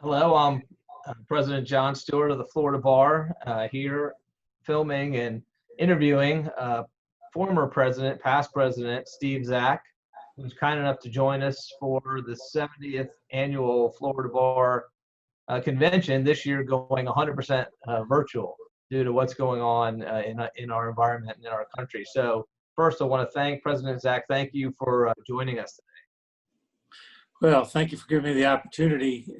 Hello, I'm President John Stewart of the Florida Bar, here filming and interviewing former president, past president Steve Zach, who's kind enough to join us for the 70th annual Florida Bar convention, this year going 100% virtual due to what's going on in our environment and in our country. So first, I want to thank President Zach. Thank you for joining us today. Well, thank you for giving me the opportunity.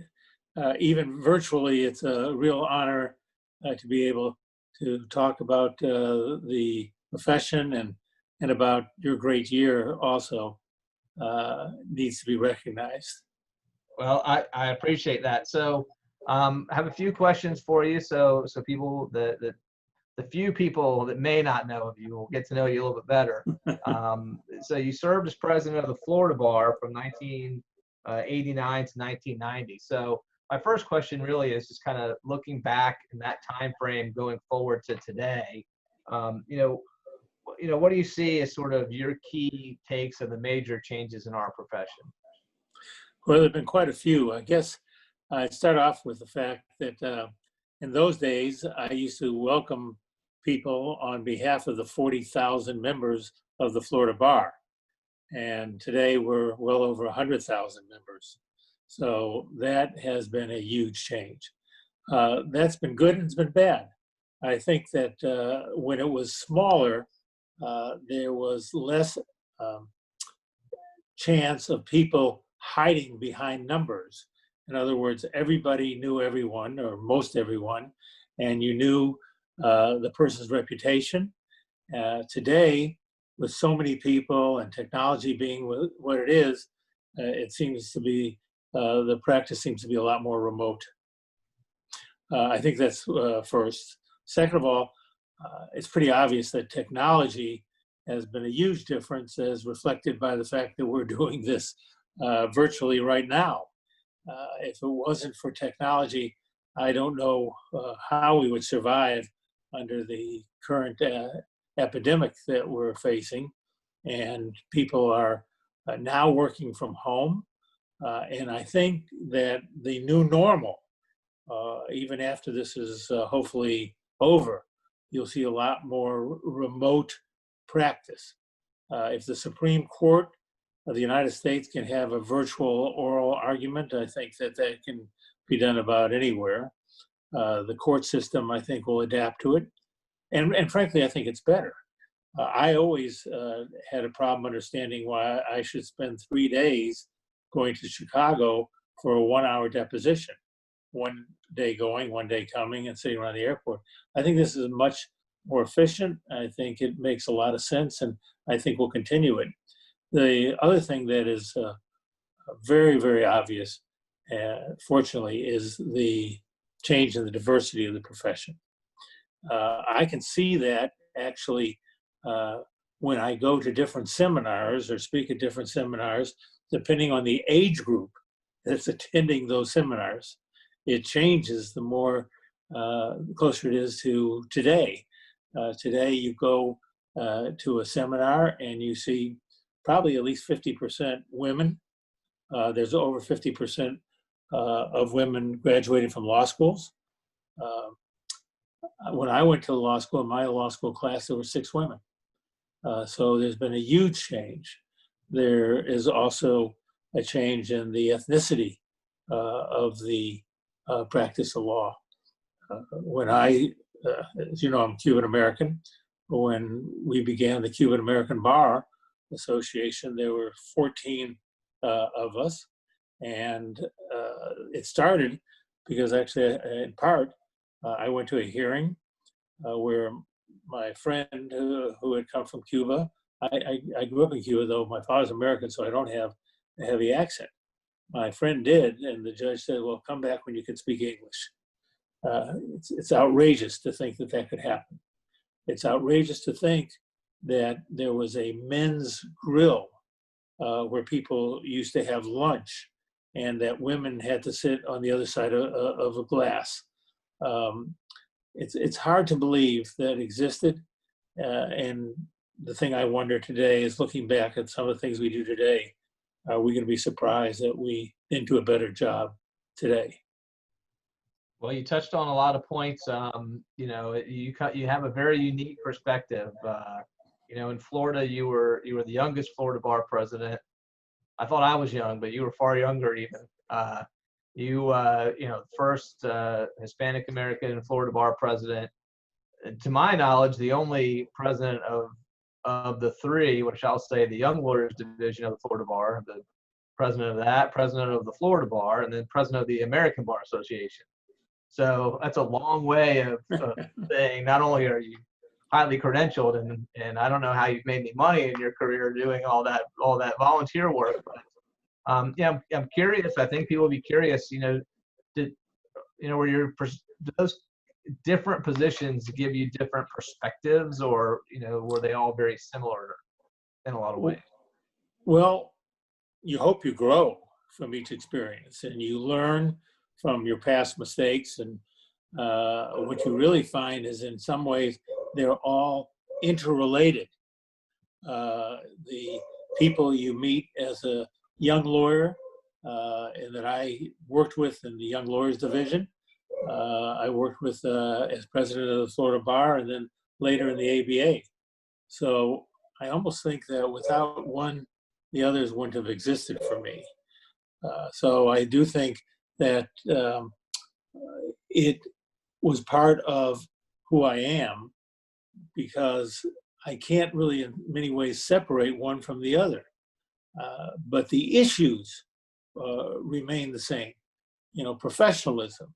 Even virtually, it's a real honor to be able to talk about the profession and about your great year also needs to be recognized. Well, I appreciate that. So I have a few questions for you. So people, the few people that may not know of you will get to know you a little bit better. So you served as president of the Florida Bar from 1989 to 1990. So my first question really is just kind of looking back in that time frame, going forward to today. What do you see as sort of your key takes of the major changes in our profession? Well, there have been quite a few. I guess I'd start off with the fact that in those days, I used to welcome people on behalf of the 40,000 members of the Florida Bar. And today we're well over 100,000 members. So that has been a huge change. That's been good and it's been bad. I think that when it was smaller, there was less chance of people hiding behind numbers. In other words, everybody knew everyone, or most everyone, and you knew the person's reputation. Today, with so many people and technology being what it is, it seems to be, the practice seems to be a lot more remote. I think that's first. Second of all, it's pretty obvious that technology has been a huge difference, as reflected by the fact that we're doing this virtually right now. If it wasn't for technology, I don't know how we would survive under the current epidemic that we're facing. And people are now working from home. And I think that the new normal, even after this is hopefully over, you'll see a lot more remote practice. If the Supreme Court of the United States can have a virtual oral argument, I think that that can be done about anywhere. The court system, I think, will adapt to it. And frankly, I think it's better. I always had a problem understanding why I should spend 3 days going to Chicago for a 1-hour deposition. 1 day going, 1 day coming, and sitting around the airport. I think this is much more efficient. I think it makes a lot of sense, and I think we'll continue it. The other thing that is very, very obvious, fortunately, is the change in the diversity of the profession. I can see that actually when I go to different seminars or speak at different seminars, depending on the age group that's attending those seminars, it changes the more closer it is to today. Today you go to a seminar and you see probably at least 50% women. There's over 50% of women graduating from law schools. When I went to law school, in my law school class, there were 6 women. So there's been a huge change. There is also a change in the ethnicity of the practice of law. When as you know, I'm Cuban American. When we began the Cuban American Bar Association, there were 14 of us. And it started because actually, in part, I went to a hearing where my friend who had come from Cuba, I grew up in Cuba, though my father's American, so I don't have a heavy accent. My friend did, and the judge said, well, come back when you can speak English. It's outrageous to think that that could happen. It's outrageous to think that there was a men's grill where people used to have lunch and that women had to sit on the other side of a glass. It's hard to believe that existed. And the thing I wonder today is, looking back at some of the things we do today, are we going to be surprised that we didn't do a better job today? Well, you touched on a lot of points. You have a very unique perspective. In Florida, you were the youngest Florida bar president. I thought I was young, but you were far younger even. First Hispanic American Florida bar president. To my knowledge, the only president of the three, which I'll say the Young Lawyers Division of the Florida Bar, the president of that, president of the Florida Bar, and then president of the American Bar Association. So that's a long way of saying not only are you highly credentialed, and I don't know how you've made any money in your career doing all that volunteer work, but I'm curious. I think people will be curious. Do those different positions give you different perspectives, or were they all very similar in a lot of ways? Well, you hope you grow from each experience and you learn from your past mistakes. And what you really find is in some ways they're all interrelated. The people you meet as a young lawyer and that I worked with in the Young Lawyers Division, I worked with as president of the Florida Bar and then later in the ABA. So I almost think that without one, the others wouldn't have existed for me. So I do think that it was part of who I am, because I can't really in many ways separate one from the other. But the issues remain the same. Professionalism,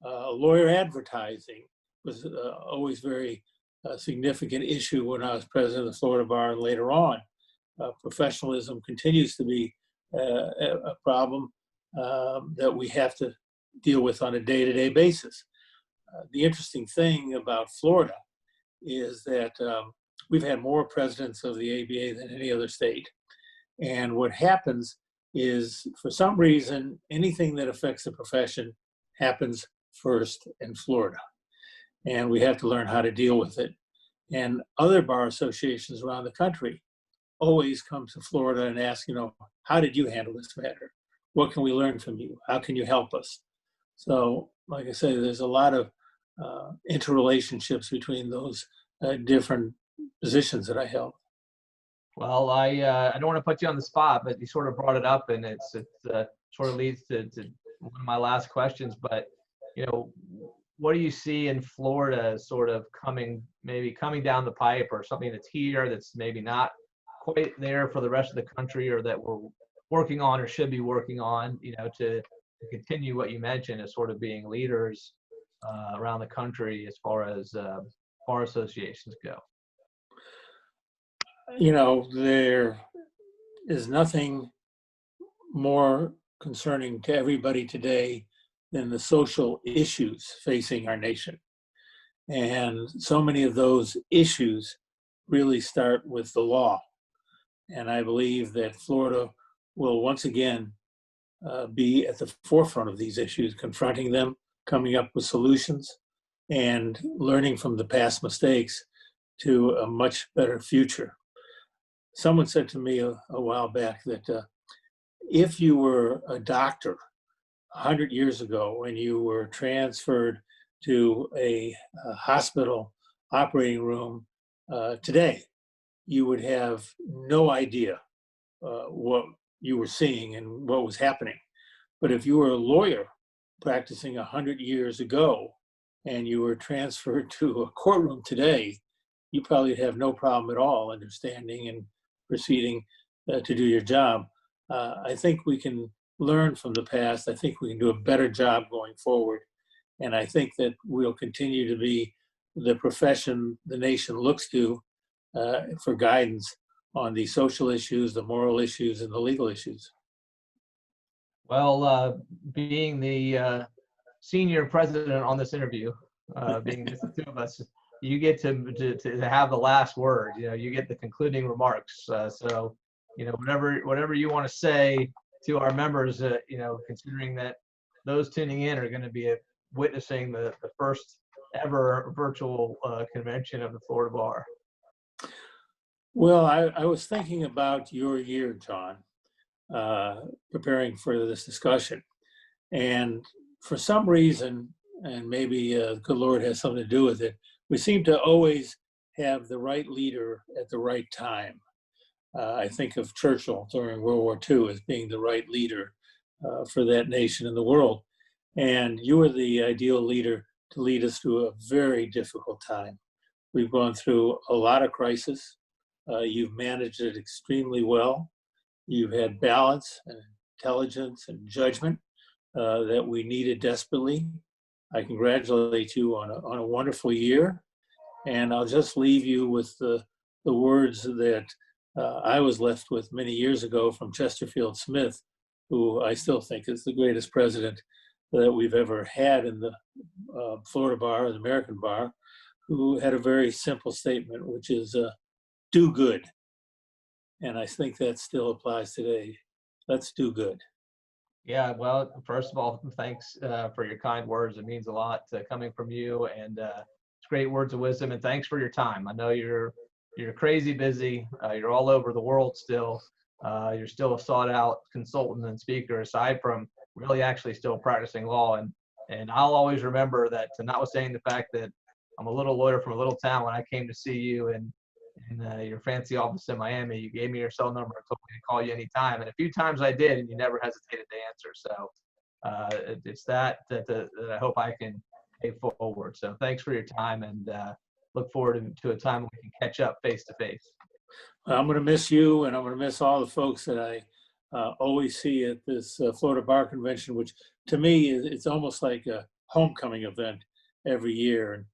lawyer advertising was always very significant issue when I was president of the Florida Bar and later on. Professionalism continues to be a problem that we have to deal with on a day-to-day basis. The interesting thing about Florida is that we've had more presidents of the ABA than any other state. And what happens is, for some reason, anything that affects the profession happens first in Florida. And we have to learn how to deal with it. And other bar associations around the country always come to Florida and ask, how did you handle this matter? What can we learn from you? How can you help us? So, like I say, there's a lot of interrelationships between those different positions that I held. Well, I don't want to put you on the spot, but you sort of brought it up, and it sort of leads to one of my last questions. But what do you see in Florida sort of coming down the pipe, or something that's here that's maybe not quite there for the rest of the country, or that we're working on or should be working on, to continue what you mentioned as sort of being leaders around the country as far as bar associations go? There is nothing more concerning to everybody today than the social issues facing our nation. And so many of those issues really start with the law. And I believe that Florida will once again be at the forefront of these issues, confronting them, coming up with solutions, and learning from the past mistakes to a much better future. Someone said to me a while back that if you were a doctor 100 years ago and you were transferred to a hospital operating room today, you would have no idea what you were seeing and what was happening. But if you were a lawyer practicing 100 years ago and you were transferred to a courtroom today, you probably have no problem at all understanding and proceeding to do your job. I think we can learn from the past. I think we can do a better job going forward. And I think that we'll continue to be the profession the nation looks to for guidance on the social issues, the moral issues, and the legal issues. Well, being the senior president on this interview, being just the two of us, you get to have the last word. You get the concluding remarks. So, whatever you want to say to our members, considering that those tuning in are going to be witnessing the first ever virtual convention of the Florida Bar. Well, I was thinking about your year, John, preparing for this discussion. And for some reason, and maybe the good Lord has something to do with it, we seem to always have the right leader at the right time. I think of Churchill during World War II as being the right leader for that nation and the world. And you are the ideal leader to lead us through a very difficult time. We've gone through a lot of crisis. You've managed it extremely well. You've had balance and intelligence and judgment that we needed desperately. I congratulate you on a wonderful year. And I'll just leave you with the words that I was left with many years ago from Chesterfield Smith, who I still think is the greatest president that we've ever had in the Florida bar, the American bar, who had a very simple statement, which is do good. And I think that still applies today. Let's do good. Yeah, well, first of all, thanks for your kind words. It means a lot coming from you, and it's great words of wisdom. And thanks for your time. I know you're crazy busy. You're all over the world still. You're still a sought-out consultant and speaker, aside from really actually still practicing law. And I'll always remember that, notwithstanding the fact that I'm a little lawyer from a little town, when I came to see you in your fancy office in Miami, you gave me your cell number and told me to call you anytime. And a few times I did, and you never hesitated to answer. So it's that I hope I can pay forward. So thanks for your time, and look forward to a time when we can catch up face to face. I'm going to miss you, and I'm going to miss all the folks that I always see at this Florida Bar Convention, which to me it's almost like a homecoming event every year. And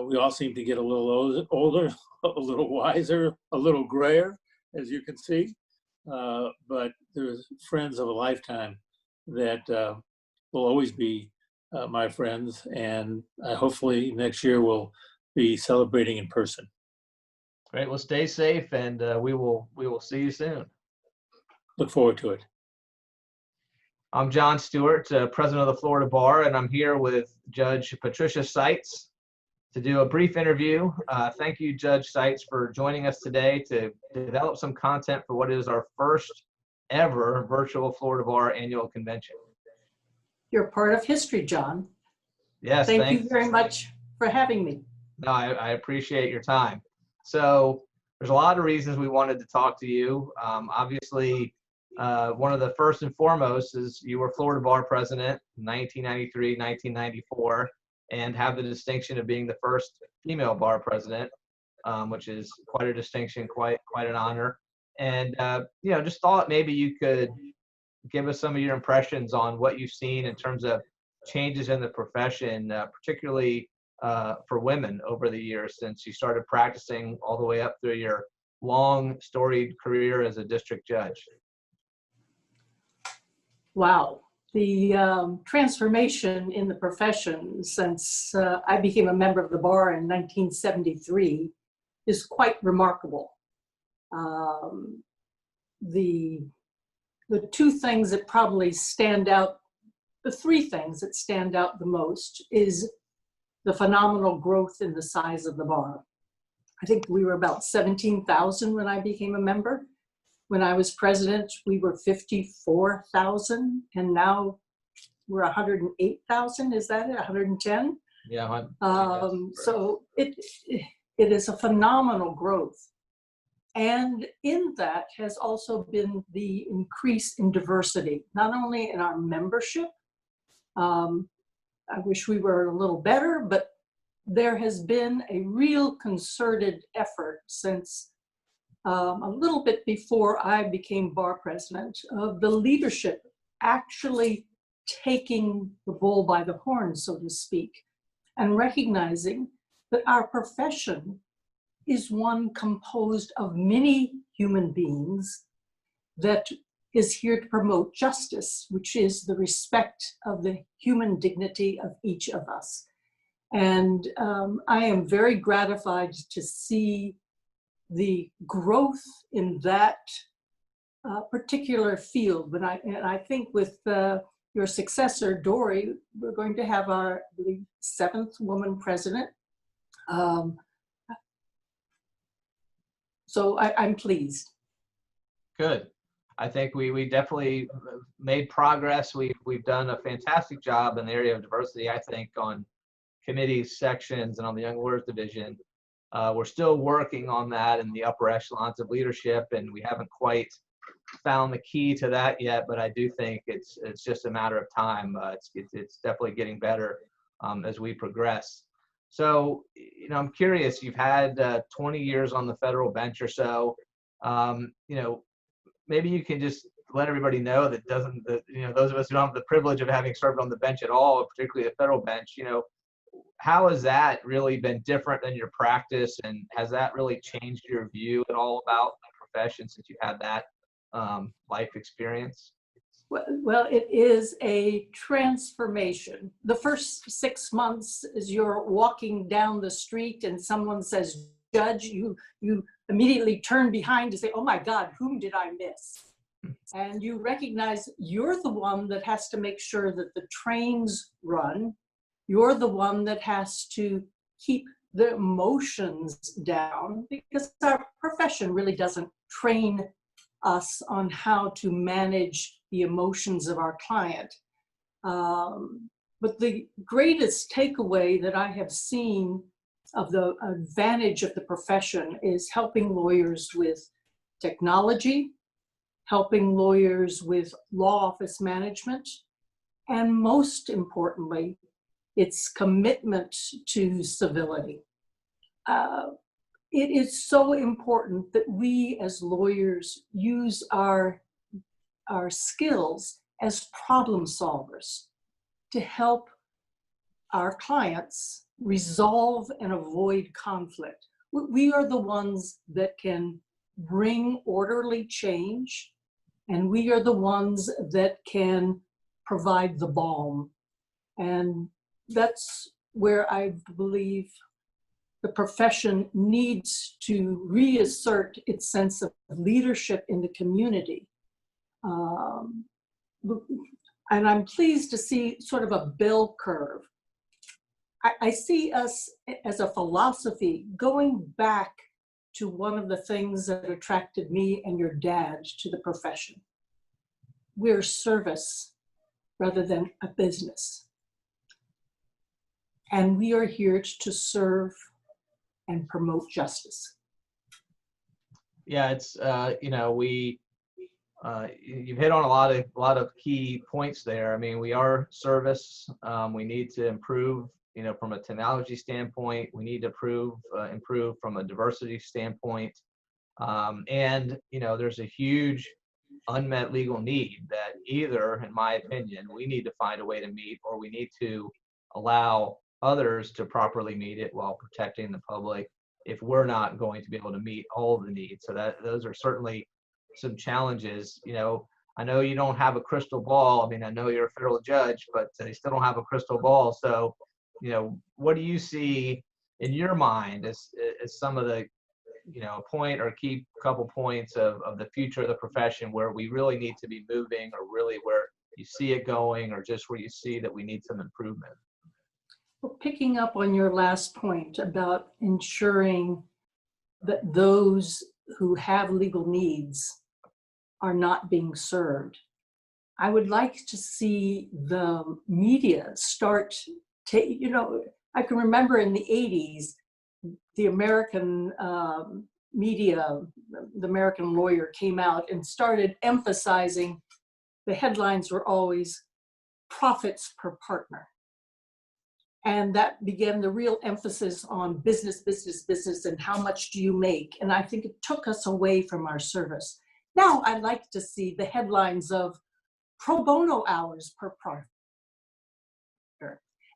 we all seem to get a little older, a little wiser, a little grayer, as you can see. But there's friends of a lifetime that will always be my friends, and hopefully next year we'll be celebrating in person. Great. Well, stay safe, and we will see you soon. Look forward to it. I'm John Stewart, president of the Florida Bar, and I'm here with Judge Patricia Seitz to do a brief interview. Thank you, Judge Seitz, for joining us today to develop some content for what is our first ever virtual Florida Bar annual convention. You're part of history, John. Yes, thank you very much for having me. No, I appreciate your time. So there's a lot of reasons we wanted to talk to you. Obviously, one of the first and foremost is you were Florida Bar President in 1993, 1994, and have the distinction of being the first female Bar President, which is quite a distinction, quite an honor. And just thought maybe you could give us some of your impressions on what you've seen in terms of changes in the profession, particularly for women over the years since you started practicing all the way up through your long storied career as a district judge. Wow. The transformation in the profession since I became a member of the bar in 1973 is quite remarkable. The two things that probably stand out, the three things that stand out the most is the phenomenal growth in the size of the bar. I think we were about 17,000 when I became a member. When I was president, we were 54,000, and now we're 108,000. Is that it? 110? Yeah. So it is a phenomenal growth. And in that has also been the increase in diversity, not only in our membership. I wish we were a little better, but there has been a real concerted effort since a little bit before I became bar president of the leadership actually taking the bull by the horns, so to speak, and recognizing that our profession is one composed of many human beings that is here to promote justice, which is the respect of the human dignity of each of us. And I am very gratified to see the growth in that particular field. And I think with your successor, Dory, we're going to have our, I believe, 7th woman president. So I'm pleased. Good. I think we definitely made progress. We've done a fantastic job in the area of diversity, I think, on committees, sections, and on the Young Lawyers Division. We're still working on that in the upper echelons of leadership, and we haven't quite found the key to that yet, but I do think it's just a matter of time. It's definitely getting better as we progress. So, I'm curious, you've had 20 years on the federal bench or so. Maybe you can just let everybody know that those of us who don't have the privilege of having served on the bench at all, particularly the federal bench, how has that really been different than your practice, and has that really changed your view at all about the profession since you've had that life experience? Well, it is a transformation. The first 6 months is you're walking down the street and someone says, "Judge," you immediately turn behind to say, "Oh my God, whom did I miss?" And you recognize you're the one that has to make sure that the trains run. You're the one that has to keep the emotions down, because our profession really doesn't train us on how to manage the emotions of our client. But the greatest takeaway that I have seen of the advantage of the profession is helping lawyers with technology, helping lawyers with law office management, and most importantly, its commitment to civility. It is so important that we as lawyers use our skills as problem solvers to help our clients resolve and avoid conflict. We are the ones that can bring orderly change, and we are the ones that can provide the balm. And that's where I believe the profession needs to reassert its sense of leadership in the community. And I'm pleased to see sort of a bell curve. I see us as a philosophy going back to one of the things that attracted me and your dad to the profession. We're service rather than a business. And we are here to serve and promote justice. Yeah, it's you've hit on a lot of key points there. I mean, we are service. We need to improve, from a technology standpoint. We need to improve from a diversity standpoint. And there's a huge unmet legal need that either, in my opinion, we need to find a way to meet, or we need to allow others to properly meet it while protecting the public if we're not going to be able to meet all of the needs. So those are certainly some challenges. I know you don't have a crystal ball. I mean, I know you're a federal judge, but you still don't have a crystal ball. So, what do you see in your mind as some of the, point or key couple points of the future of the profession where we really need to be moving, or really where you see it going, or just where you see that we need some improvement? Well, picking up on your last point about ensuring that those who have legal needs are not being served, I would like to see the media start I can remember in the 80s, the American media, the American Lawyer came out and started emphasizing, the headlines were always profits per partner. And that began the real emphasis on business, business, business, and how much do you make? And I think it took us away from our service. Now I'd like to see the headlines of pro bono hours per partner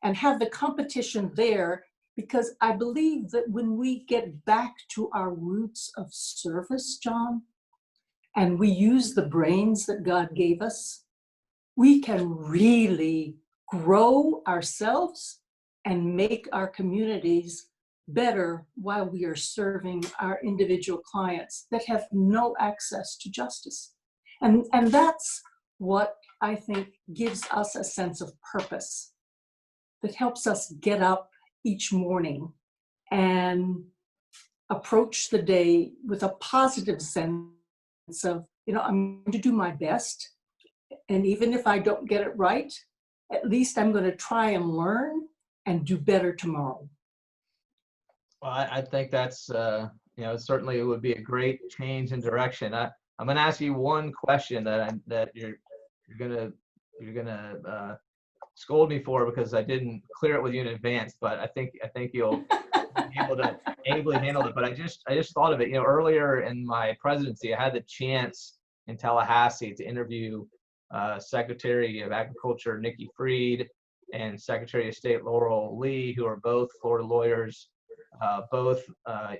and have the competition there, because I believe that when we get back to our roots of service, John, and we use the brains that God gave us, we can really grow ourselves and make our communities better while we are serving our individual clients that have no access to justice. And that's what I think gives us a sense of purpose, that helps us get up each morning and approach the day with a positive sense of I'm going to do my best. And even if I don't get it right, at least I'm going to try and learn and do better tomorrow. Well, I think that's, certainly it would be a great change in direction. I'm going to ask you one question that you're gonna scold me for because I didn't clear it with you in advance, but I think you'll be able to ably handle it. But I just thought of it. Earlier in my presidency, I had the chance in Tallahassee to interview Secretary of Agriculture Nikki Fried and Secretary of State Laurel Lee, who are both Florida lawyers, both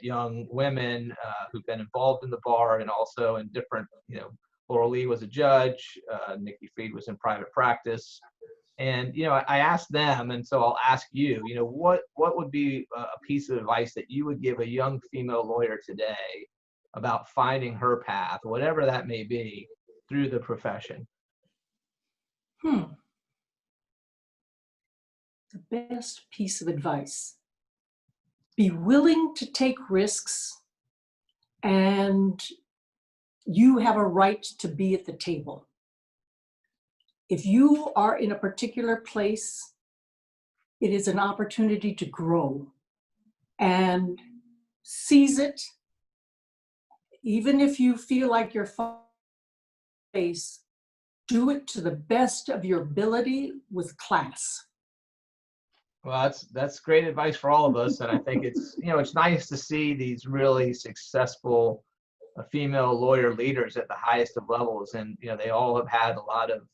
young women who've been involved in the bar and also in different, Laurel Lee was a judge, Nikki Fried was in private practice. And, I asked them, and so I'll ask you, what would be a piece of advice that you would give a young female lawyer today about finding her path, whatever that may be, through the profession? The best piece of advice: be willing to take risks, and you have a right to be at the table. If you are in a particular place, it is an opportunity to grow, and seize it. Even if you feel like you're face, do it to the best of your ability with class. Well, that's great advice for all of us, and I think it's it's nice to see these really successful female lawyer leaders at the highest of levels, and they all have had a lot of,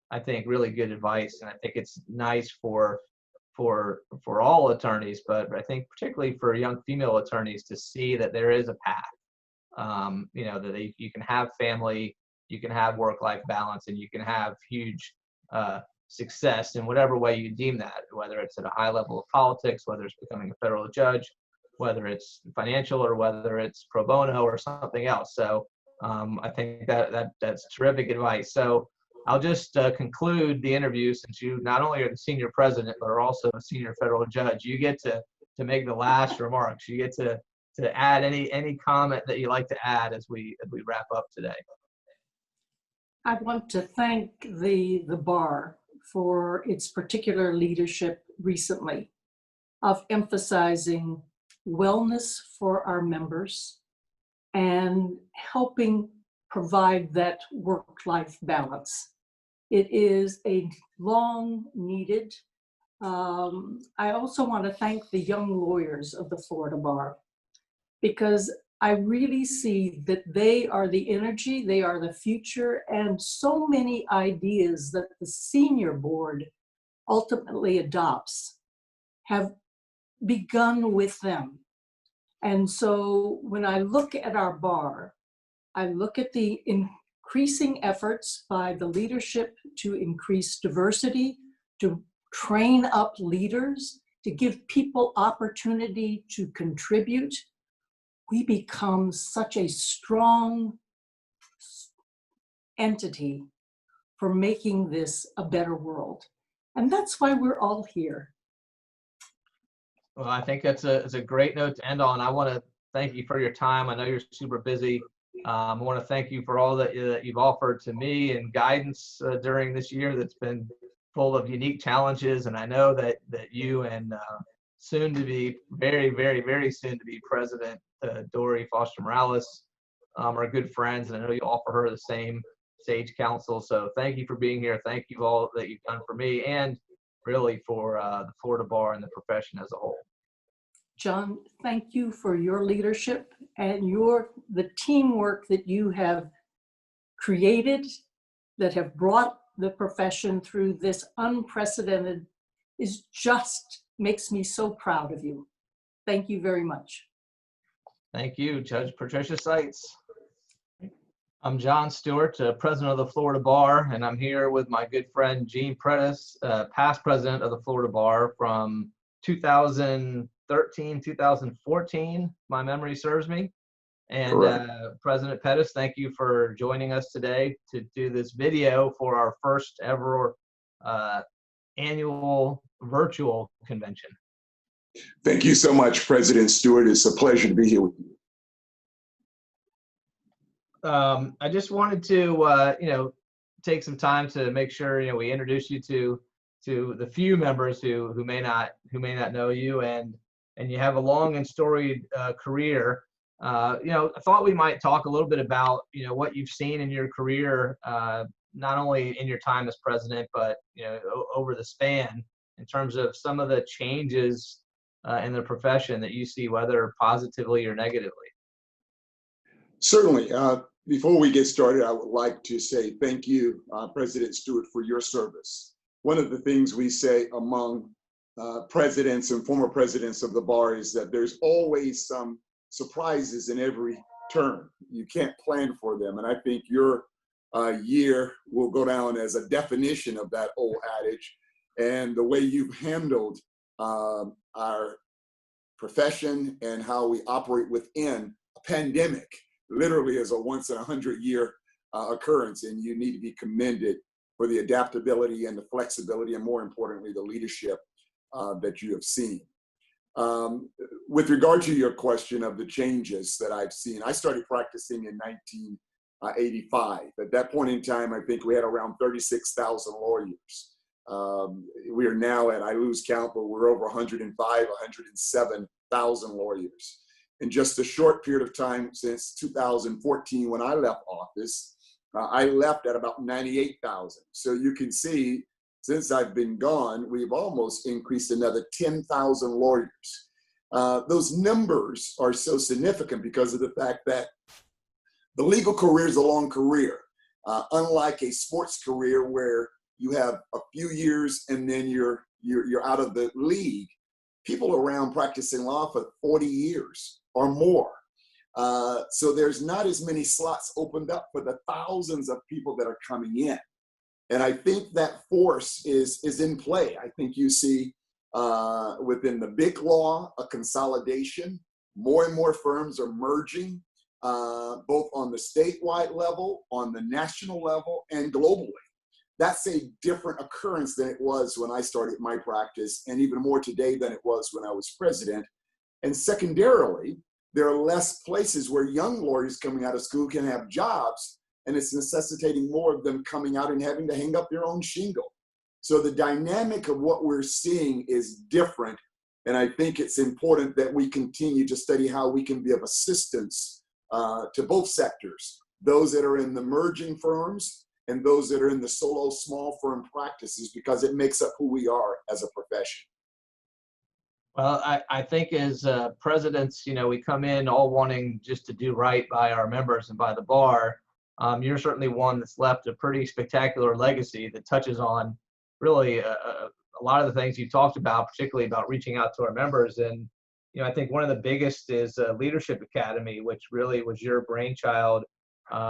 I think, really good advice, and I think it's nice for all attorneys, but I think particularly for young female attorneys to see that there is a path. That you can have family, you can have work-life balance, and you can have huge success in whatever way you deem that, whether it's at a high level of politics, whether it's becoming a federal judge, whether it's financial, or whether it's pro bono or something else. So I think that's terrific advice. So I'll just conclude the interview, since you not only are the senior president, but are also a senior federal judge. You get to make the last remarks. You get to add any comment that you like to add as we wrap up today. I want to thank the bar for its particular leadership recently of emphasizing wellness for our members and helping provide that work-life balance. It is a long needed. I also want to thank the young lawyers of the Florida Bar, because I really see that they are the energy, they are the future, and so many ideas that the senior board ultimately adopts have begun with them. And so when I look at our bar, I look at the increasing efforts by the leadership to increase diversity, to train up leaders, to give people opportunity to contribute. We become such a strong entity for making this a better world. And that's why we're all here. Well, I think it's a great note to end on. I want to thank you for your time. I know you're super busy. I want to thank you for all that you've offered to me and guidance during this year that's been full of unique challenges. And I know that you and soon to be, very, very, very soon to be President Dory Foster Morales are good friends, and I know you offer her the same sage counsel. So thank you for being here. Thank you all that you've done for me, and really for the Florida Bar and the profession as a whole. John, thank you for your leadership and the teamwork that you have created, that have brought the profession through this unprecedented, makes me so proud of you. Thank you very much. Thank you, Judge Patricia Seitz. I'm John Stewart, President of the Florida Bar, and I'm here with my good friend Gene Prentice, past President of the Florida Bar from 2013, 2014, my memory serves me. And President Pettis, thank you for joining us today to do this video for our first ever annual virtual convention. Thank you so much, President Stewart. It's a pleasure to be here with you. I just wanted to, take some time to make sure, we introduce you to the few members who may not know you, and you have a long and storied career. I thought we might talk a little bit about, what you've seen in your career, not only in your time as president, but, over the span in terms of some of the changes in the profession that you see, whether positively or negatively. Certainly. Before we get started, I would like to say thank you, President Stewart, for your service. One of the things we say among presidents and former presidents of the bar is that there's always some surprises in every term. You can't plan for them. And I think your year will go down as a definition of that old adage. And the way you've handled our profession and how we operate within a pandemic literally is a once in 100-year occurrence, and you need to be commended for the adaptability and the flexibility, and more importantly, the leadership that you have seen. With regard to your question of the changes that I've seen, I started practicing in 1985. At that point in time, I think we had around 36,000 lawyers. We are now at, I lose count, but we're over 105, 107,000 lawyers. In just a short period of time since 2014, when I left office, I left at about 98,000. So you can see, since I've been gone, we've almost increased another 10,000 lawyers. Those numbers are so significant because of the fact that the legal career is a long career. Unlike a sports career where you have a few years and then you're out of the league, people are around practicing law for 40 years or more. So there's not as many slots opened up for the thousands of people that are coming in. And I think that force is in play. I think you see within the big law a consolidation. More and more firms are merging, both on the statewide level, on the national level, and globally. That's a different occurrence than it was when I started my practice, and even more today than it was when I was president. And secondarily, there are less places where young lawyers coming out of school can have jobs, and it's necessitating more of them coming out and having to hang up their own shingle. So the dynamic of what we're seeing is different, and I think it's important that we continue to study how we can be of assistance to both sectors, those that are in the merging firms and those that are in the solo small firm practices, because it makes up who we are as a profession. Well, I think as presidents, we come in all wanting just to do right by our members and by the bar. You're certainly one that's left a pretty spectacular legacy that touches on really a lot of the things you talked about, particularly about reaching out to our members. And, I think one of the biggest is Leadership Academy, which really was your brainchild,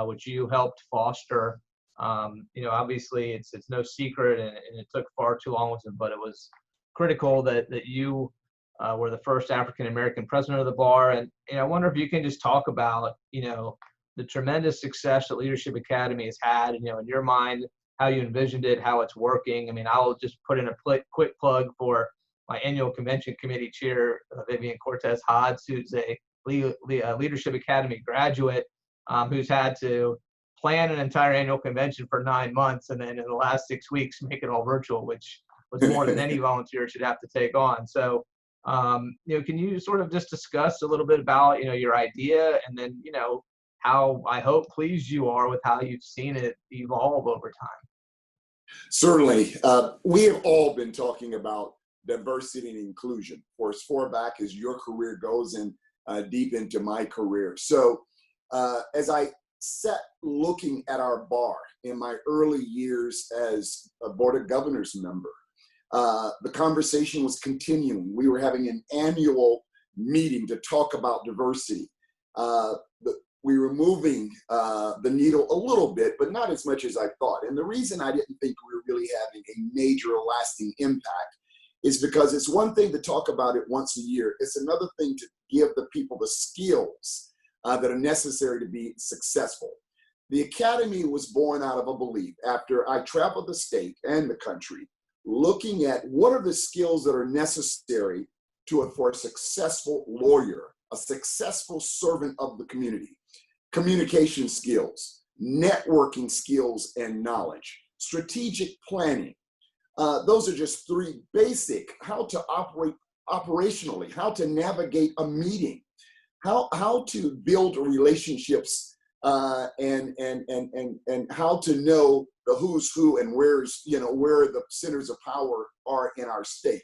which you helped foster. Obviously it's no secret, and it took far too long with it, but it was critical that you were the first African-American president of the bar. And I wonder if you can just talk about, the tremendous success that Leadership Academy has had, in your mind, how you envisioned it, how it's working. I mean, I'll just put in a quick plug for my annual convention committee chair, Vivian Cortez Hodds, who's a Leadership Academy graduate, who's had to plan an entire annual convention for 9 months, and then in the last 6 weeks make it all virtual, which was more than any volunteer should have to take on. So, can you sort of just discuss a little bit about, your idea, and then, how I hope pleased you are with how you've seen it evolve over time? Certainly. We have all been talking about diversity and inclusion for as far back as your career goes and deep into my career. So as I sat looking at our bar in my early years as a Board of Governors member, the conversation was continuing. We were having an annual meeting to talk about diversity. We were moving the needle a little bit, but not as much as I thought. And the reason I didn't think we were really having a major lasting impact is because it's one thing to talk about it once a year. It's another thing to give the people the skills that are necessary to be successful. The Academy was born out of a belief after I traveled the state and the country, looking at what are the skills that are necessary for a successful lawyer, a successful servant of the community. communication skills, networking skills and knowledge, strategic planning. Those are just three basic: how to operate operationally, how to navigate a meeting, how to build relationships, and how to know the who's who and where the centers of power are in our state.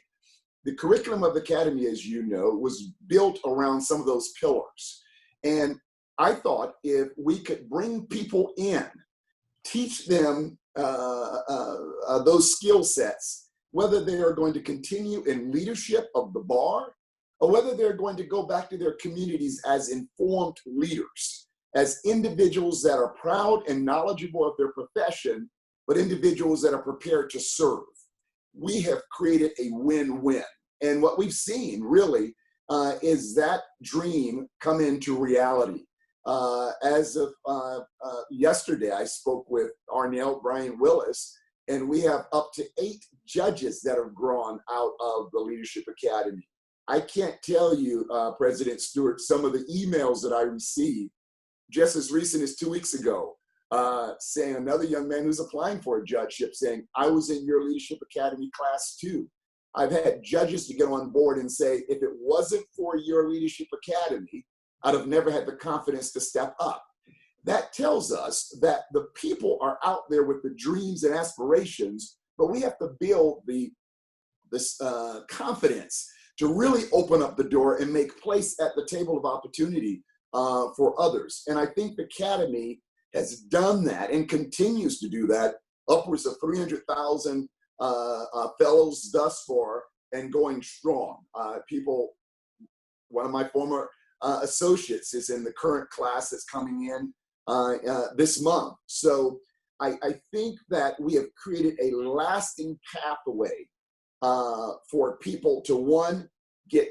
The curriculum of the Academy, as you know, was built around some of those pillars. And I thought if we could bring people in, teach them those skill sets, whether they are going to continue in leadership of the bar, or whether they're going to go back to their communities as informed leaders, as individuals that are proud and knowledgeable of their profession, but individuals that are prepared to serve. We have created a win-win. And what we've seen really is that dream come into reality. As of yesterday, I spoke with Arnell Brian Willis, and we have up to 8 judges that have grown out of the Leadership Academy. I can't tell you, President Stewart, some of the emails that I received just as recent as 2 weeks ago, saying another young man who's applying for a judgeship saying, I was in your Leadership Academy class too. I've had judges to get on board and say, if it wasn't for your Leadership Academy, I'd have never had the confidence to step up. That tells us that the people are out there with the dreams and aspirations, but we have to build this confidence to really open up the door and make place at the table of opportunity for others. And I think the Academy has done that and continues to do that, upwards of 300,000 fellows thus far and going strong. One of my former associates is in the current class that's coming in this month. So I think that we have created a lasting pathway for people to, one, get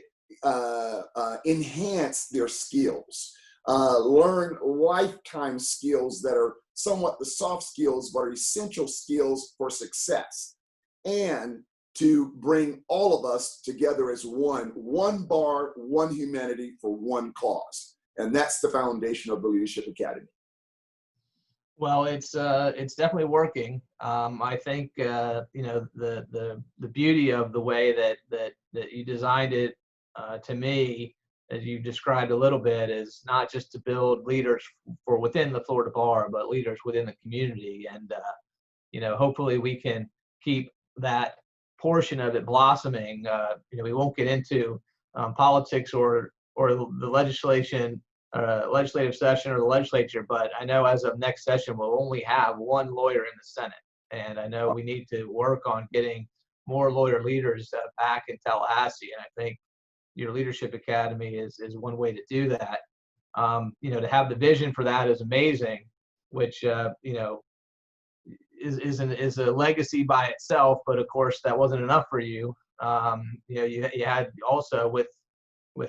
enhance their skills, learn lifetime skills that are somewhat the soft skills, but are essential skills for success, and to bring all of us together as one bar, one humanity for one cause. And that's the foundation of the Leadership Academy. Well, it's definitely working. I think the beauty of the way that you designed it, to me, as you described a little bit, is not just to build leaders for within the Florida bar, but leaders within the community. And hopefully we can keep that portion of it blossoming. We won't get into politics or the legislative session or the legislature, but I know as of next session we'll only have one lawyer in the Senate, and I know we need to work on getting more lawyer leaders back in Tallahassee, and I think your Leadership Academy is one way to do that. To have the vision for that is amazing, which is a legacy by itself. But of course, that wasn't enough for you. You had also with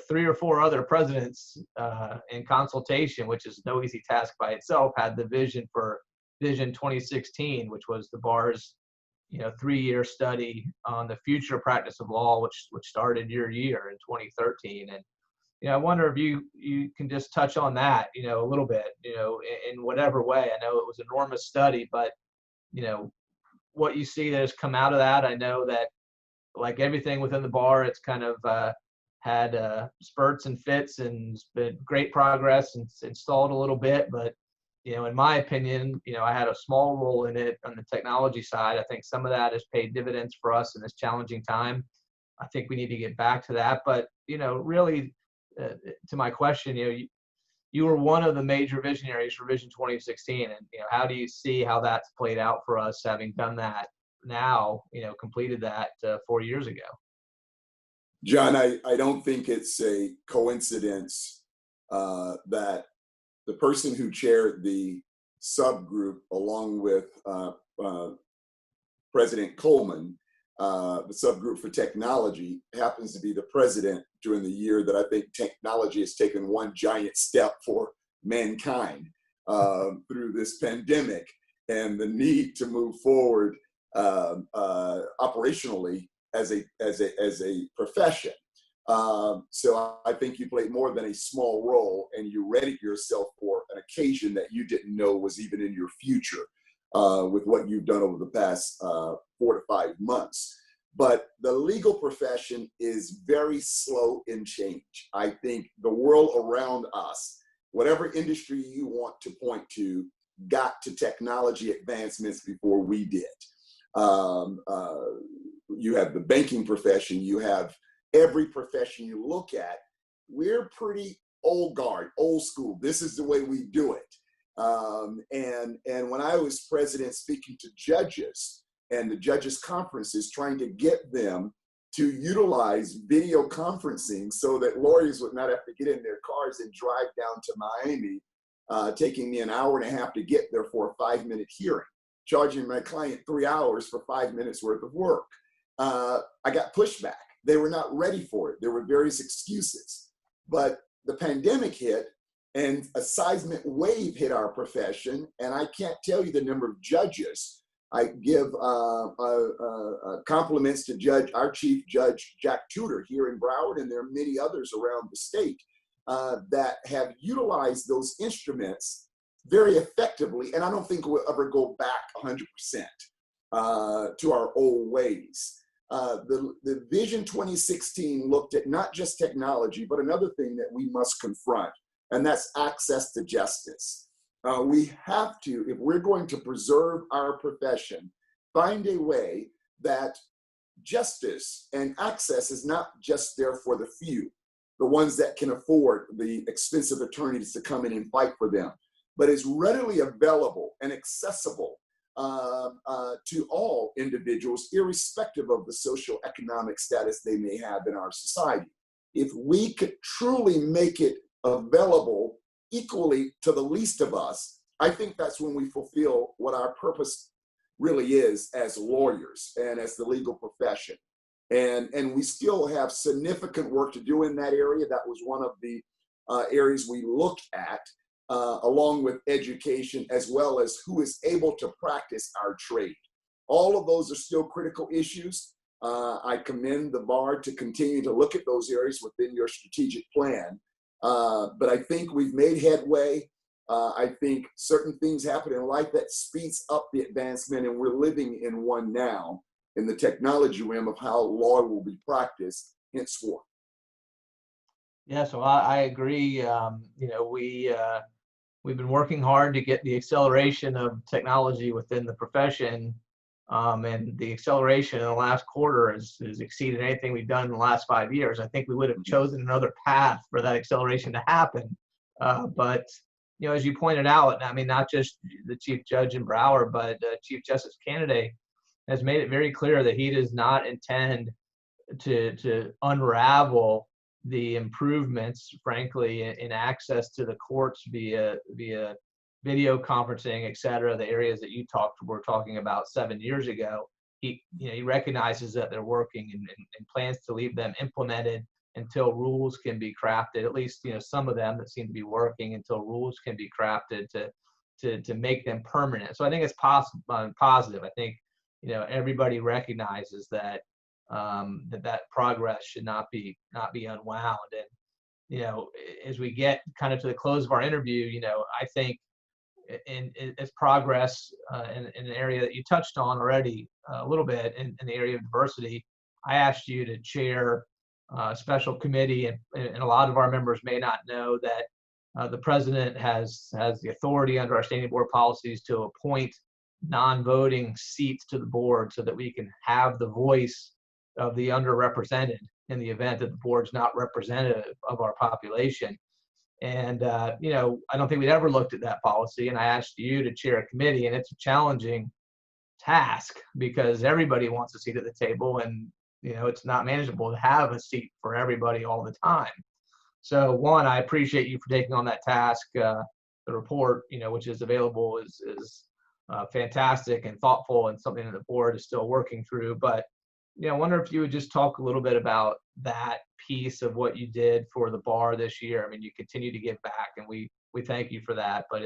3 or 4 other presidents in consultation, which is no easy task by itself, had the vision for Vision 2016, which was the bar's 3-year study on the future practice of law, which started your year in 2013. And I wonder if you can just touch on that a little bit, in whatever way. I know it was an enormous study, but what you see that has come out of that. I know that, like everything within the bar, it's kind of had spurts and fits, and it's been great progress, and it's stalled a little bit. But in my opinion, I had a small role in it on the technology side. I think some of that has paid dividends for us in this challenging time. I think we need to get back to that. But really, to my question, you were one of the major visionaries for Vision 2016, and how do you see how that's played out for us, having done that now, completed that 4 years ago? John, I don't think it's a coincidence that the person who chaired the subgroup, along with President Coleman, the subgroup for technology, happens to be the president during the year that I think technology has taken one giant step for mankind through this pandemic, and the need to move forward operationally as a profession. So I think you played more than a small role, and you readied yourself for an occasion that you didn't know was even in your future with what you've done over the past 4 to 5 months. But the legal profession is very slow in change. I think the world around us, whatever industry you want to point to, got to technology advancements before we did. You have the banking profession, you have every profession you look at. We're pretty old guard, old school. This is the way we do it. And when I was president, speaking to judges and the judges conferences, trying to get them to utilize video conferencing so that lawyers would not have to get in their cars and drive down to Miami, taking me an hour and a half to get there for a 5-minute hearing, charging my client 3 hours for 5 minutes worth of work. I got pushback. They were not ready for it. There were various excuses. But the pandemic hit and a seismic wave hit our profession. And I can't tell you the number of judges. I give compliments to our Chief Judge, Jack Tudor, here in Broward, and there are many others around the state that have utilized those instruments very effectively. And I don't think we'll ever go back 100% to our old ways. The Vision 2016 looked at not just technology, but another thing that we must confront, and that's access to justice. We have to, if we're going to preserve our profession, find a way that justice and access is not just there for the few, the ones that can afford the expensive attorneys to come in and fight for them, but is readily available and accessible to all individuals, irrespective of the social economic status they may have in our society. If we could truly make it available equally to the least of us, I think that's when we fulfill what our purpose really is as lawyers and as the legal profession. And we still have significant work to do in that area. That was one of the areas we looked at, along with education, as well as who is able to practice our trade. All of those are still critical issues. I commend the bar to continue to look at those areas within your strategic plan. But I think we've made headway. I think certain things happen in life that speeds up the advancement, and we're living in one now in the technology realm of how law will be practiced henceforth. Yeah, so I agree. We've been working hard to get the acceleration of technology within the profession, and the acceleration in the last quarter has exceeded anything we've done in the last 5 years. I think we would have chosen another path for that acceleration to happen. But as you pointed out, I mean, not just the Chief Judge in Broward, but Chief Justice candidate has made it very clear that he does not intend to unravel the improvements, frankly, in access to the courts via video conferencing, et cetera, the areas that you were talking about 7 years ago. He recognizes that they're working and plans to leave them implemented until rules can be crafted, at least some of them that seem to be working, until rules can be crafted to make them permanent. So I think it's positive. I think everybody recognizes that that progress should not be unwound. And as we get kind of to the close of our interview, I think as progress in an area that you touched on already a little bit in the area of diversity, I asked you to chair a special committee, and a lot of our members may not know that the president has the authority under our standing board policies to appoint non-voting seats to the board so that we can have the voice of the underrepresented in the event that the board's not representative of our population. And, I don't think we'd ever looked at that policy, and I asked you to chair a committee, and it's a challenging task because everybody wants a seat at the table, and, it's not manageable to have a seat for everybody all the time. So one, I appreciate you for taking on that task. The report, which is available is fantastic and thoughtful, and something that the board is still working through. But I wonder if you would just talk a little bit about that piece of what you did for the bar this year. I mean, you continue to give back, and we thank you for that. But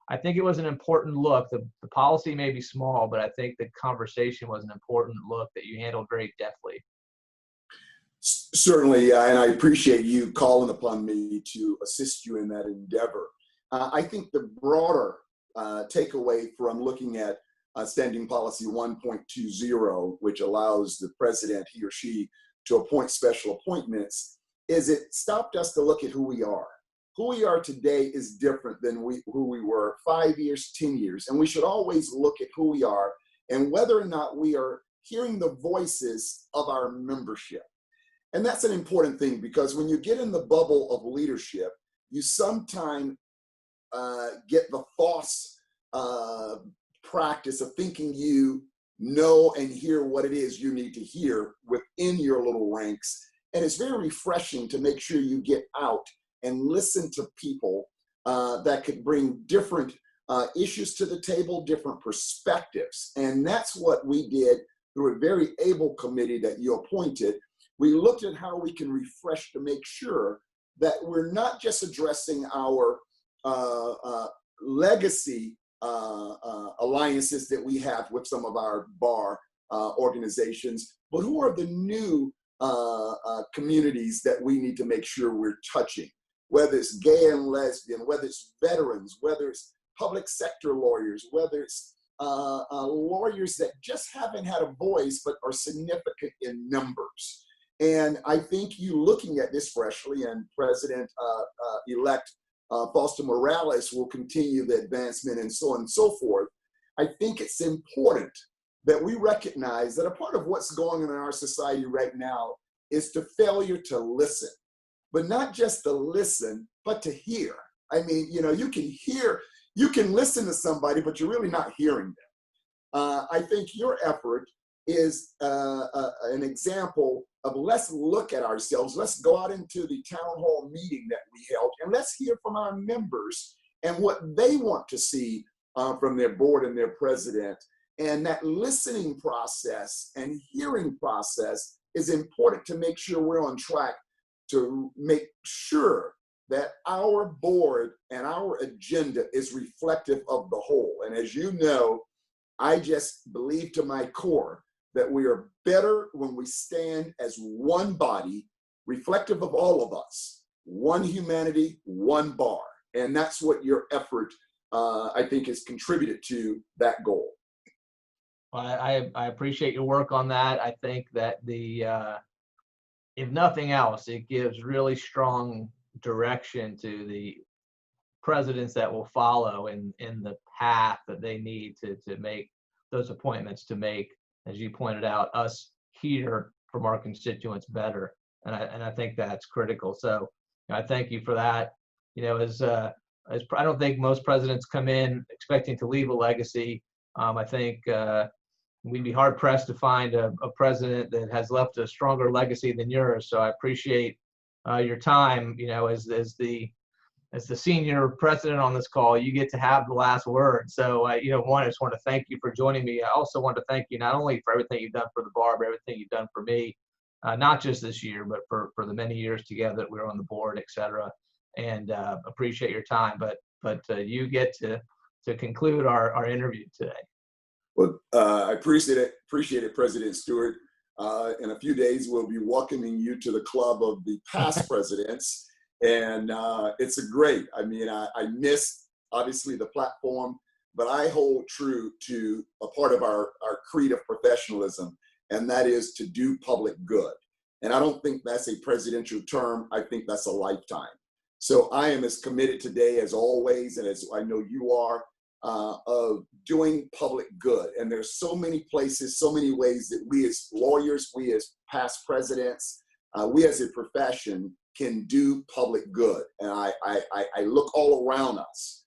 I think it was an important look. The policy may be small, but I think the conversation was an important look that you handled very deftly. Certainly, and I appreciate you calling upon me to assist you in that endeavor. I think the broader takeaway from looking at Standing Policy 1.20, which allows the president, he or she, to appoint special appointments, is it stopped us to look at who we are. Who we are today is different than who we were 5 years, 10 years, and we should always look at who we are and whether or not we are hearing the voices of our membership. And that's an important thing, because when you get in the bubble of leadership, you sometimes get the false practice of thinking you know and hear what it is you need to hear within your little ranks. And it's very refreshing to make sure you get out and listen to people that could bring different issues to the table, different perspectives. And that's what we did through a very able committee that you appointed. We looked at how we can refresh to make sure that we're not just addressing our legacy alliances that we have with some of our bar organizations, but who are the new communities that we need to make sure we're touching, whether it's gay and lesbian, whether it's veterans, whether it's public sector lawyers, whether it's lawyers that just haven't had a voice but are significant in numbers. And I think you looking at this freshly, and President-elect Foster Morales will continue the advancement and so on and so forth. I think it's important that we recognize that a part of what's going on in our society right now is the failure to listen, but not just to listen, but to hear. I mean, you know, you can listen to somebody, but you're really not hearing them. I think your effort is an example of, let's look at ourselves, let's go out into the town hall meeting that we held, and let's hear from our members and what they want to see from their board and their president. And that listening process and hearing process is important to make sure we're on track to make sure that our board and our agenda is reflective of the whole. And as you know, I just believe to my core that we are better when we stand as one body, reflective of all of us, one humanity, one bar. And that's what your effort, I think, has contributed to that goal. Well, I appreciate your work on that. I think that if nothing else, it gives really strong direction to the presidents that will follow in the path that they need to make those appointments, to make, as you pointed out, us hear from our constituents better. And I think that's critical. So I thank you for that. You know, as I don't think most presidents come in expecting to leave a legacy. I think we'd be hard pressed to find a president that has left a stronger legacy than yours. So I appreciate your time. You know, as the senior president on this call, you get to have the last word. So, I just want to thank you for joining me. I also want to thank you not only for everything you've done for the bar, but everything you've done for me, not just this year, but for the many years together that we were on the board, et cetera. And appreciate your time. But you get to conclude our interview today. Well, I appreciate it, President Stewart. In a few days, we'll be welcoming you to the club of the past presidents. And it's a great, I mean, I miss, obviously, the platform, but I hold true to a part of our creed of professionalism, and that is to do public good. And I don't think that's a presidential term. I think that's a lifetime. So I am as committed today as always, and as I know you are, of doing public good. And there's so many places, so many ways that we as lawyers, we as past presidents, we as a profession can do public good. And I look all around us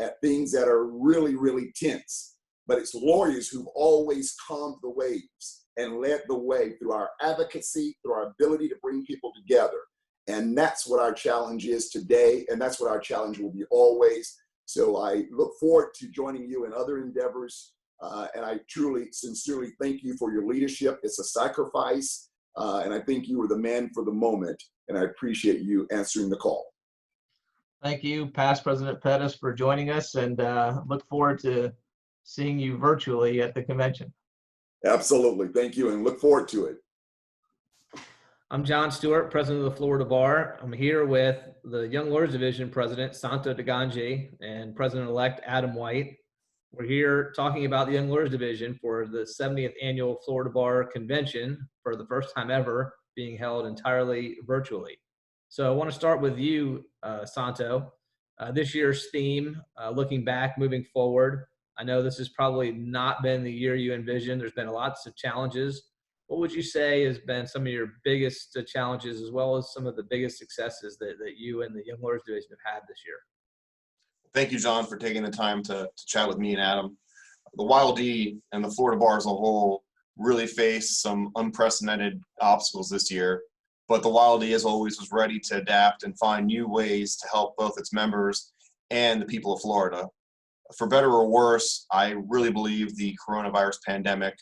at things that are really, really tense, but it's lawyers who've always calmed the waves and led the way through our advocacy, through our ability to bring people together. And that's what our challenge is today, and that's what our challenge will be always. So I look forward to joining you in other endeavors, and I truly, sincerely thank you for your leadership. It's a sacrifice, and I think you were the man for the moment, and I appreciate you answering the call. Thank you, past President Pettis, for joining us, and look forward to seeing you virtually at the convention. Absolutely. Thank you, and look forward to it. I'm John Stewart, president of the Florida Bar. I'm here with the Young Lawyers Division president, SANTO DIGANGI, and president-elect Adam White. We're here talking about the Young Lawyers Division for the 70th Annual Florida Bar Convention, for the first time ever being held entirely virtually. So I want to start with you, Santo. This year's theme, looking back, moving forward. I know this has probably not been the year you envisioned. There's been lots of challenges. What would you say has been some of your biggest challenges, as well as some of the biggest successes that you and the Young Lawyers Division have had this year? Thank you, John, for taking the time to chat with me and Adam. The YLD and the Florida Bar as a whole really faced some unprecedented obstacles this year, but the YLD, as always, was ready to adapt and find new ways to help both its members and the people of Florida. For better or worse, I really believe the coronavirus pandemic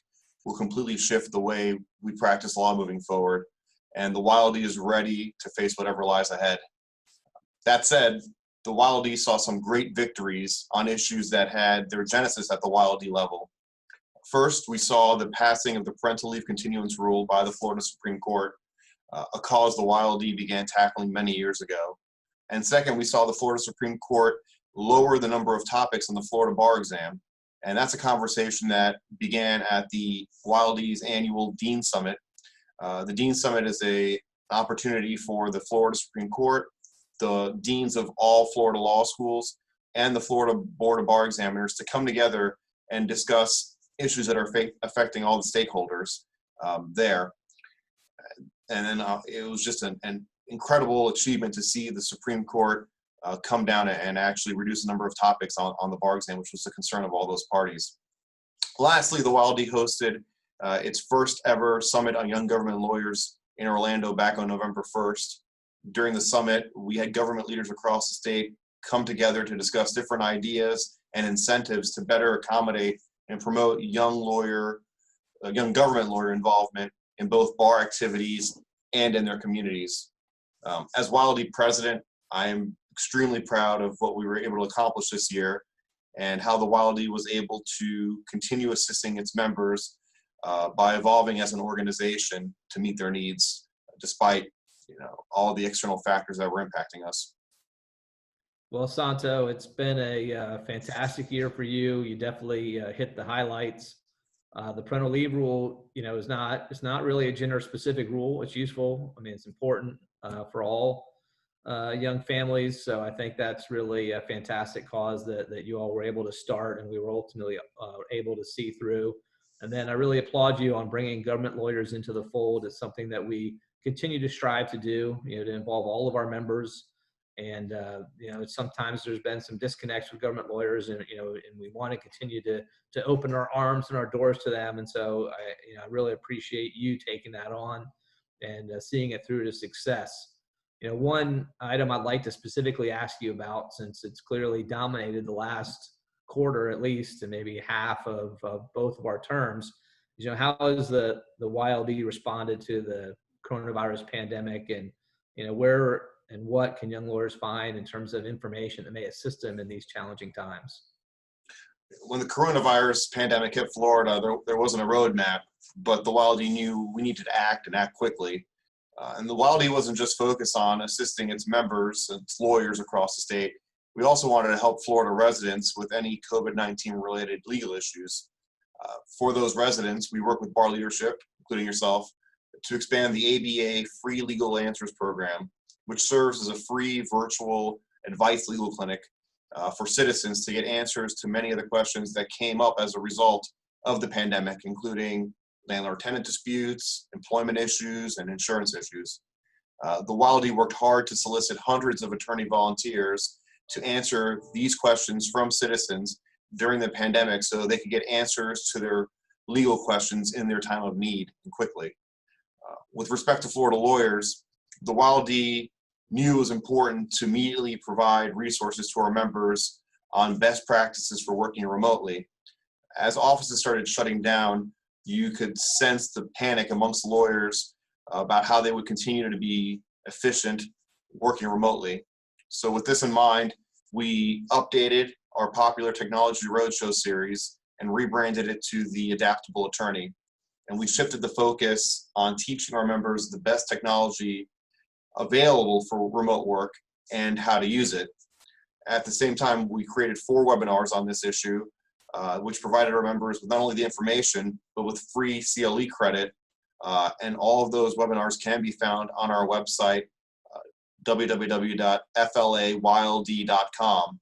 will completely shift the way we practice law moving forward, and the YLD is ready to face whatever lies ahead. That said, the YLD saw some great victories on issues that had their genesis at the YLD level. First, we saw the passing of the parental leave continuance rule by the Florida Supreme Court, a cause the YLD began tackling many years ago. And second, we saw the Florida Supreme Court lower the number of topics on the Florida bar exam. And that's a conversation that began at the YLD's annual Dean Summit. The Dean Summit is an opportunity for the Florida Supreme Court, the deans of all Florida law schools, and the Florida Board of Bar Examiners to come together and discuss issues that are affecting all the stakeholders there. And then it was just an incredible achievement to see the Supreme Court come down and actually reduce the number of topics on the bar exam, which was the concern of all those parties. Lastly, the YLD hosted its first ever Summit on Young Government Lawyers in Orlando back on November 1st. During the summit, we had government leaders across the state come together to discuss different ideas and incentives to better accommodate and promote young government lawyer involvement in both bar activities and in their communities. As YLD president, I am extremely proud of what we were able to accomplish this year and how the YLD was able to continue assisting its members by evolving as an organization to meet their needs, despite all the external factors that were impacting us. Well, Santo, it's been a fantastic year for you. You definitely hit the highlights. The parental leave rule, it's not really a gender-specific rule. It's useful. I mean, it's important for all young families. So I think that's really a fantastic cause that you all were able to start, and we were ultimately able to see through. And then I really applaud you on bringing government lawyers into the fold. It's something that we continue to strive to do, to involve all of our members. And, sometimes there's been some disconnects with government lawyers, and we want to continue to open our arms and our doors to them. And so I really appreciate you taking that on and seeing it through to success. One item I'd like to specifically ask you about, since it's clearly dominated the last quarter at least, and maybe half of both of our terms, how has the YLD responded to the coronavirus pandemic, and where and what can young lawyers find in terms of information that may assist them in these challenging times? When the coronavirus pandemic hit Florida, there wasn't a roadmap, but the YLD knew we needed to act and act quickly. And the YLD wasn't just focused on assisting its members and its lawyers across the state. We also wanted to help Florida residents with any COVID-19 related legal issues. For those residents, we work with bar leadership, including yourself, to expand the ABA Free Legal Answers program, which serves as a free virtual advice legal clinic for citizens to get answers to many of the questions that came up as a result of the pandemic, including landlord-tenant disputes, employment issues, and insurance issues. The YLD worked hard to solicit hundreds of attorney volunteers to answer these questions from citizens during the pandemic so they could get answers to their legal questions in their time of need and quickly. With respect to Florida lawyers, the YLD knew it was important to immediately provide resources to our members on best practices for working remotely. As offices started shutting down, you could sense the panic amongst lawyers about how they would continue to be efficient working remotely. So with this in mind, we updated our popular Technology Roadshow series and rebranded it to the Adaptable Attorney. and we shifted the focus on teaching our members the best technology available for remote work and how to use it. At the same time, we created 4 webinars on this issue, which provided our members with not only the information, but with free CLE credit. And all of those webinars can be found on our website, www.flayld.com,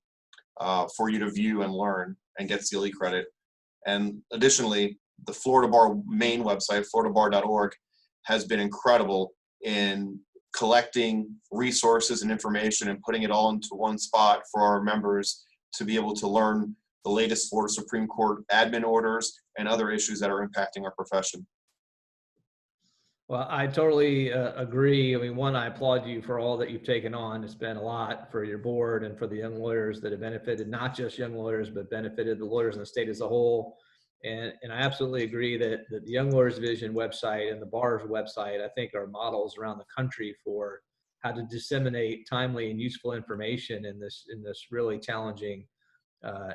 for you to view and learn and get CLE credit. And additionally, the Florida Bar main website, floridabar.org, has been incredible in collecting resources and information and putting it all into one spot for our members to be able to learn the latest Florida Supreme Court admin orders and other issues that are impacting our profession. Well, I totally agree. I mean, one, I applaud you for all that you've taken on. It's been a lot for your board and for the young lawyers that have benefited, not just young lawyers, but benefited the lawyers in the state as a whole. And I absolutely agree that the Young Lawyers Division website and the bar's website, I think, are models around the country for how to disseminate timely and useful information in this really challenging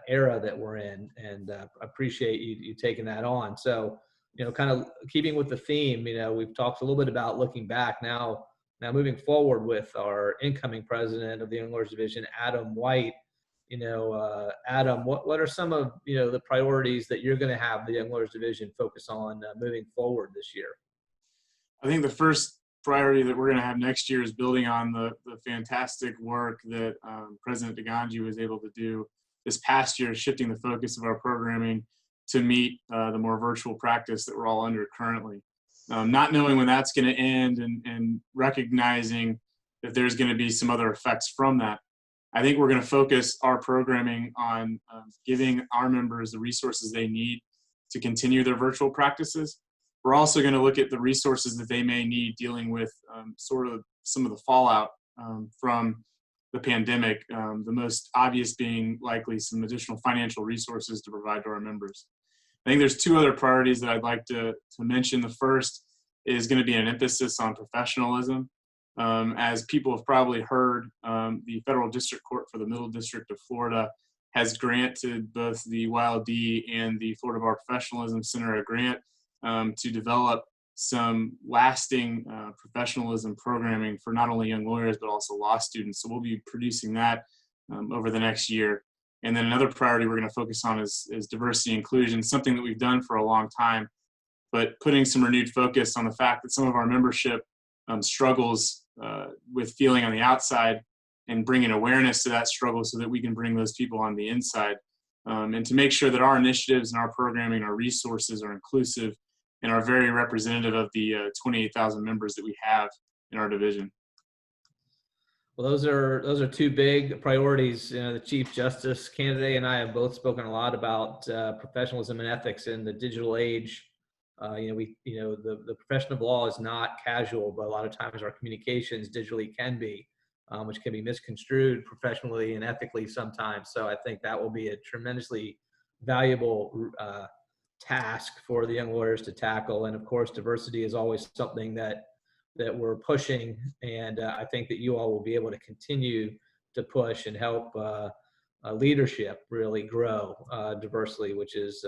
era that we're in. And I appreciate you taking that on. So, you know, kind of keeping with the theme, you know, we've talked a little bit about looking back now moving forward with our incoming president of the Young Lawyers Division, Adam White. You know, Adam, what are some of, you know, the priorities that you're going to have the Young Lawyers Division focus on moving forward this year? I think the first priority that we're going to have next year is building on the fantastic work that President DIGANGI was able to do this past year, shifting the focus of our programming to meet the more virtual practice that we're all under currently. Not knowing when that's going to end and recognizing that there's going to be some other effects from that. I think we're going to focus our programming on giving our members the resources they need to continue their virtual practices. We're also going to look at the resources that they may need dealing with sort of some of the fallout from the pandemic, the most obvious being likely some additional financial resources to provide to our members. I think there's 2 other priorities that I'd like to mention. The first is going to be an emphasis on professionalism. As people have probably heard, the Federal District Court for the Middle District of Florida has granted both the YLD and the Florida Bar Professionalism Center a grant to develop some lasting professionalism programming for not only young lawyers, but also law students. So we'll be producing that over the next year. And then another priority we're going to focus on is diversity and inclusion, something that we've done for a long time, but putting some renewed focus on the fact that some of our membership struggles with feeling on the outside, and bringing awareness to that struggle so that we can bring those people on the inside, and to make sure that our initiatives and our programming, our resources are inclusive and are very representative of the 28,000 members that we have in our division. Well, those are 2 big priorities. You know, the Chief Justice candidate and I have both spoken a lot about professionalism and ethics in the digital age. The profession of law is not casual, but a lot of times our communications digitally can be, which can be misconstrued professionally and ethically sometimes. So I think that will be a tremendously valuable task for the young lawyers to tackle. And of course, diversity is always something that we're pushing. And I think that you all will be able to continue to push and help leadership really grow diversely, which is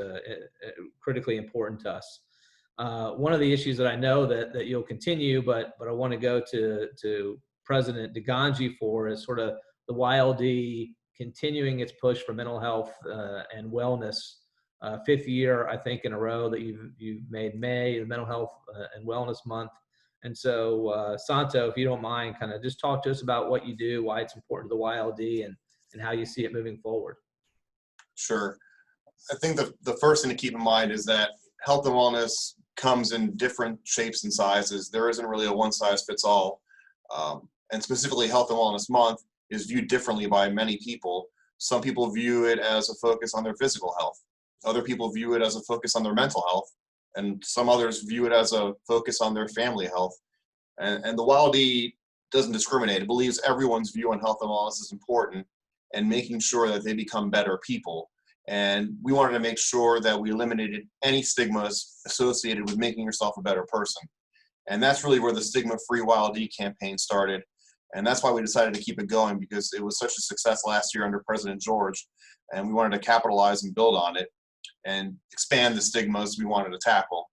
critically important to us. One of the issues that I know that you'll continue, but I want to go to President DIGANGI for is sort of the YLD continuing its push for mental health and wellness. 5th year, I think, in a row that you've made May the Mental Health and Wellness Month. And so, SANTO, if you don't mind, kind of just talk to us about what you do, why it's important to the YLD, and how you see it moving forward. Sure. I think the first thing to keep in mind is that health and wellness comes in different shapes and sizes. There isn't really a one-size-fits-all. And specifically, Health and Wellness Month is viewed differently by many people. Some people view it as a focus on their physical health. Other people view it as a focus on their mental health. And some others view it as a focus on their family health. And the YLD doesn't discriminate. It believes everyone's view on health and wellness is important, and making sure that they become better people. And we wanted to make sure that we eliminated any stigmas associated with making yourself a better person. And that's really where the Stigma-Free YLD campaign started. And that's why we decided to keep it going, because it was such a success last year under President George. And we wanted to capitalize and build on it and expand the stigmas we wanted to tackle.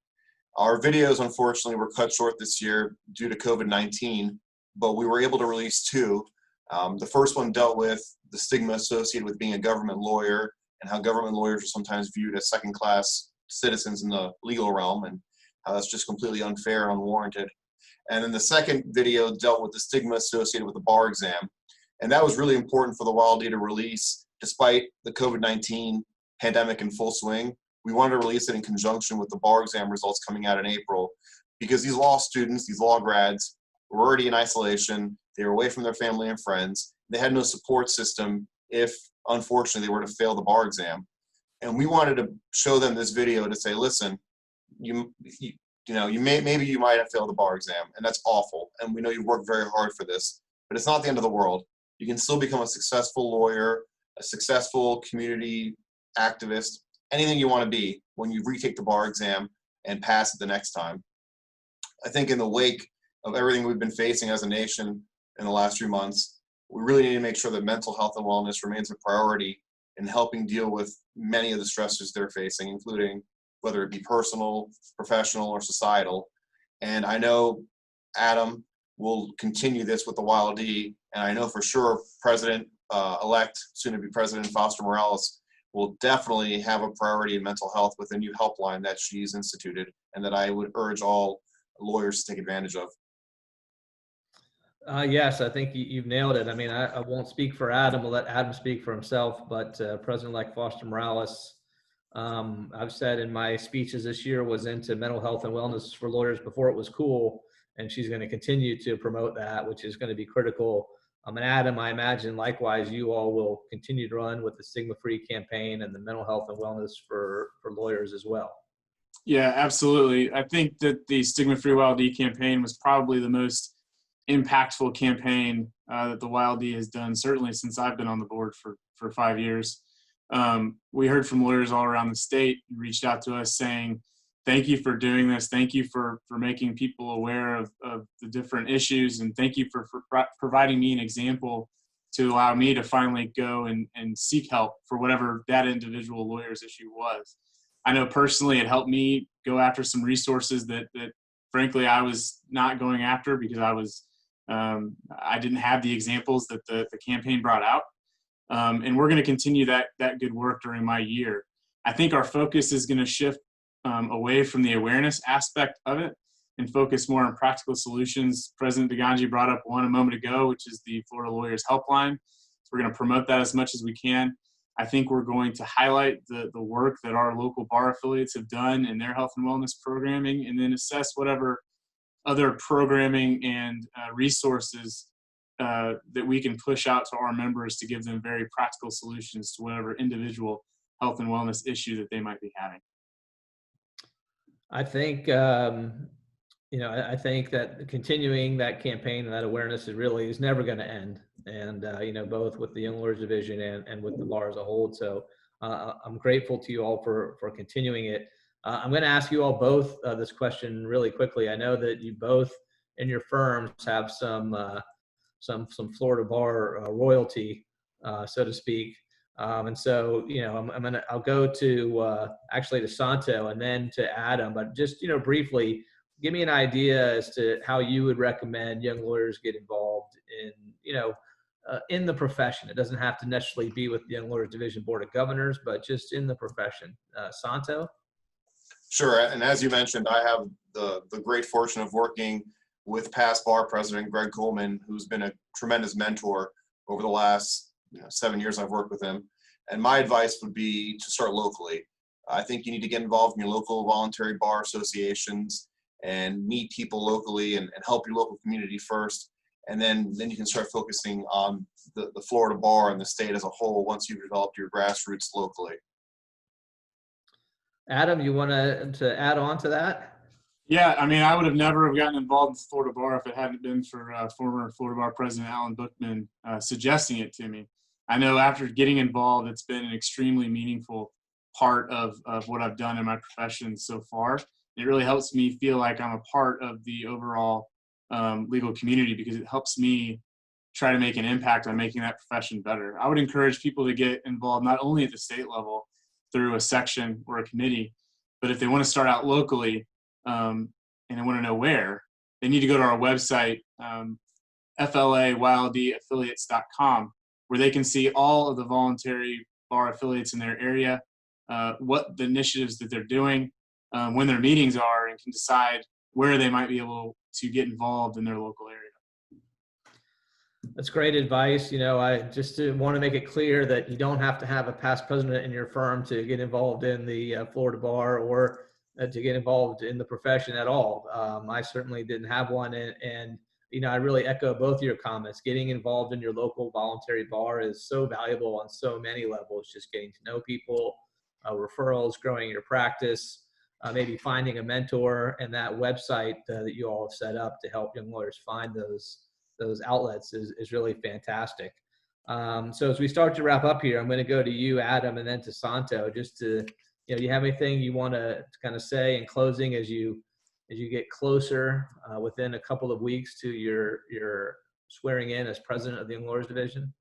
Our videos, unfortunately, were cut short this year due to COVID-19, but we were able to release two. The first one dealt with the stigma associated with being a government lawyer and how government lawyers are sometimes viewed as second-class citizens in the legal realm, and how that's just completely unfair and unwarranted. And then the second video dealt with the stigma associated with the bar exam. And that was really important for the WILD to release, despite the COVID-19 pandemic in full swing. We wanted to release it in conjunction with the bar exam results coming out in April, because these law students, these law grads, were already in isolation. They were away from their family and friends. They had no support system if, unfortunately, they were to fail the bar exam. And we wanted to show them this video to say, listen, maybe you might have failed the bar exam, and that's awful. And we know you've worked very hard for this, but it's not the end of the world. You can still become a successful lawyer, a successful community activist, anything you want to be when you retake the bar exam and pass it the next time. I think in the wake of everything we've been facing as a nation in the last few months, we really need to make sure that mental health and wellness remains a priority in helping deal with many of the stressors they're facing, including whether it be personal, professional, or societal. And I know Adam will continue this with the WILD, and I know for sure President-elect, soon-to-be President Foster Morales, will definitely have a priority in mental health with a new helpline that she's instituted, and that I would urge all lawyers to take advantage of. Yes, I think you've nailed it. I mean, I won't speak for Adam. We'll let Adam speak for himself. But President-elect Foster Morales, I've said in my speeches this year, was into mental health and wellness for lawyers before it was cool. And she's going to continue to promote that, which is going to be critical. And Adam, I imagine likewise, you all will continue to run with the Stigma-Free campaign and the mental health and wellness for lawyers as well. Yeah, absolutely. I think that the Stigma-Free WILD campaign was probably the most impactful campaign that the WILD has done, certainly since I've been on the board for 5 years. We heard from lawyers all around the state who reached out to us saying, thank you for doing this. Thank you for making people aware of the different issues. And thank you for providing me an example to allow me to finally go and seek help for whatever that individual lawyer's issue was. I know personally it helped me go after some resources that frankly I was not going after because I didn't have the examples that the campaign brought out. And we're going to continue that good work during my year. I think our focus is going to shift away from the awareness aspect of it and focus more on practical solutions. President DIGANGI brought up one a moment ago, which is the Florida Lawyers Helpline. So we're going to promote that as much as we can. I think we're going to highlight the work that our local bar affiliates have done in their health and wellness programming, and then assess whatever other programming and resources that we can push out to our members to give them very practical solutions to whatever individual health and wellness issue that they might be having. I think, I think that continuing that campaign and that awareness is never going to end. And, both with the Young Lawyers Division and with the bar as a whole. So I'm grateful to you all for continuing it. I'm going to ask you all both this question really quickly. I know that you both in your firms have some Florida bar royalty, so to speak. And so, I'll go to actually to SANTO and then to Adam, but just, briefly give me an idea as to how you would recommend young lawyers get involved in the profession. It doesn't have to necessarily be with the Young Lawyers Division Board of Governors, but just in the profession. SANTO? Sure, and as you mentioned, I have the great fortune of working with past bar president Greg Coleman, who's been a tremendous mentor over the last 7 years I've worked with him. And my advice would be to start locally. I think you need to get involved in your local voluntary bar associations and meet people locally and help your local community first. And then you can start focusing on the Florida bar and the state as a whole once you've developed your grassroots locally. Adam, you want to add on to that? Yeah, I mean, I would have never gotten involved in the Florida bar if it hadn't been for former Florida Bar President Alan Bookman suggesting it to me. I know after getting involved, it's been an extremely meaningful part of what I've done in my profession so far. It really helps me feel like I'm a part of the overall legal community because it helps me try to make an impact on making that profession better. I would encourage people to get involved not only at the state level through a section or a committee, but if they want to start out locally, and they want to know where, they need to go to our website, FLAYLDaffiliates.com, where they can see all of the voluntary bar affiliates in their area, what the initiatives that they're doing, when their meetings are, and can decide where they might be able to get involved in their local area. That's great advice. You know, I just want to make it clear that you don't have to have a past president in your firm to get involved in the Florida Bar or to get involved in the profession at all. I certainly didn't have one, and you know, I really echo both of your comments. Getting involved in your local voluntary bar is so valuable on so many levels. Just getting to know people, referrals, growing your practice, maybe finding a mentor, and that website that you all have set up to help young lawyers find those outlets is really fantastic. So as we start to wrap up here, I'm going to go to you, Adam, and then to Santo. Just to, you know, do you have anything you want to kind of say in closing as you get closer within a couple of weeks to your swearing in as president of the Young Lawyers Division?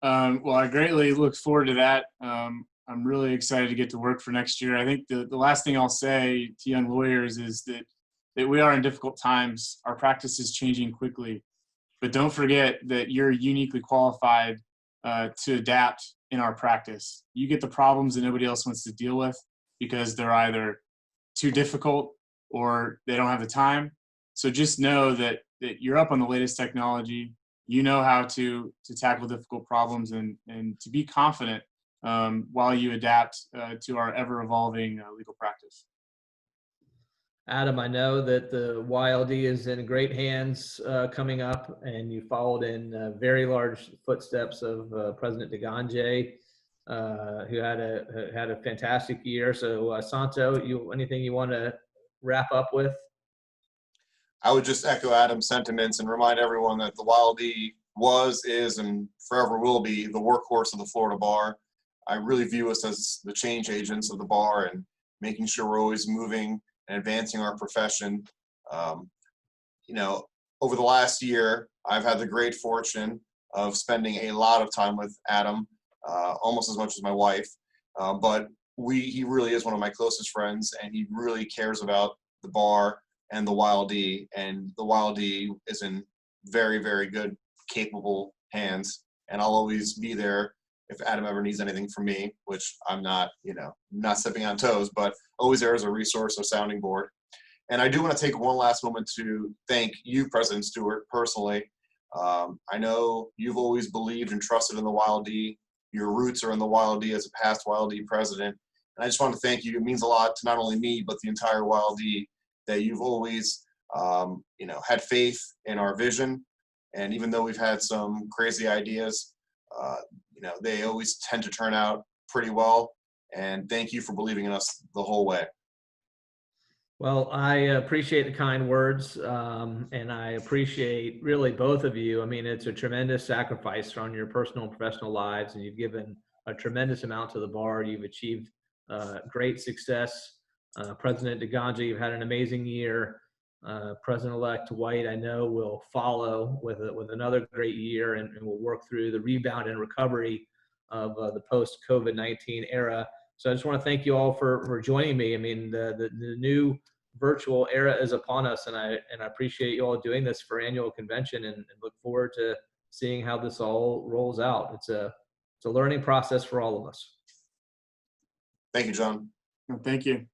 Well, I greatly look forward to that. I'm really excited to get to work for next year. I think the last thing I'll say to young lawyers is that we are in difficult times. Our practice is changing quickly, but don't forget that you're uniquely qualified to adapt in our practice. You get the problems that nobody else wants to deal with because they're either too difficult or they don't have the time. So just know that you're up on the latest technology. You know how to tackle difficult problems and to be confident while you adapt to our ever-evolving legal practice. Adam, I know that the YLD is in great hands coming up, and you followed in very large footsteps of President DIGANGI, who had a fantastic year. So, Santo, anything you want to wrap up with? I would just echo Adam's sentiments and remind everyone that the YLD was, is, and forever will be the workhorse of the Florida Bar. I really view us as the change agents of the bar and making sure we're always moving and advancing our profession. You know, over the last year, I've had the great fortune of spending a lot of time with Adam, almost as much as my wife. But he really is one of my closest friends, and he really cares about the bar and the YLD. And the YLD is in very, very good, capable hands. And I'll always be there if Adam ever needs anything from me, which I'm not, you know, not stepping on toes, but always there as a resource, a sounding board. And I do want to take one last moment to thank you, President Stewart, personally. I know you've always believed and trusted in the YLD. Your roots are in the YLD as a past YLD president. And I just want to thank you. It means a lot to not only me, but the entire YLD that you've always, you know, had faith in our vision. And even though we've had some crazy ideas, you know, they always tend to turn out pretty well. And thank you for believing in us the whole way. Well, I appreciate the kind words, and I appreciate really both of you. I mean, it's a tremendous sacrifice on your personal and professional lives, and you've given a tremendous amount to the bar. You've achieved great success. President DIGANGI, you've had an amazing year. President-elect White, I know, will follow with another great year, and will work through the rebound and recovery of the post-COVID-19 era. So I just want to thank you all for joining me. I mean, the new virtual era is upon us, and I appreciate you all doing this for annual convention, and look forward to seeing how this all rolls out. It's a learning process for all of us. Thank you, John. Thank you.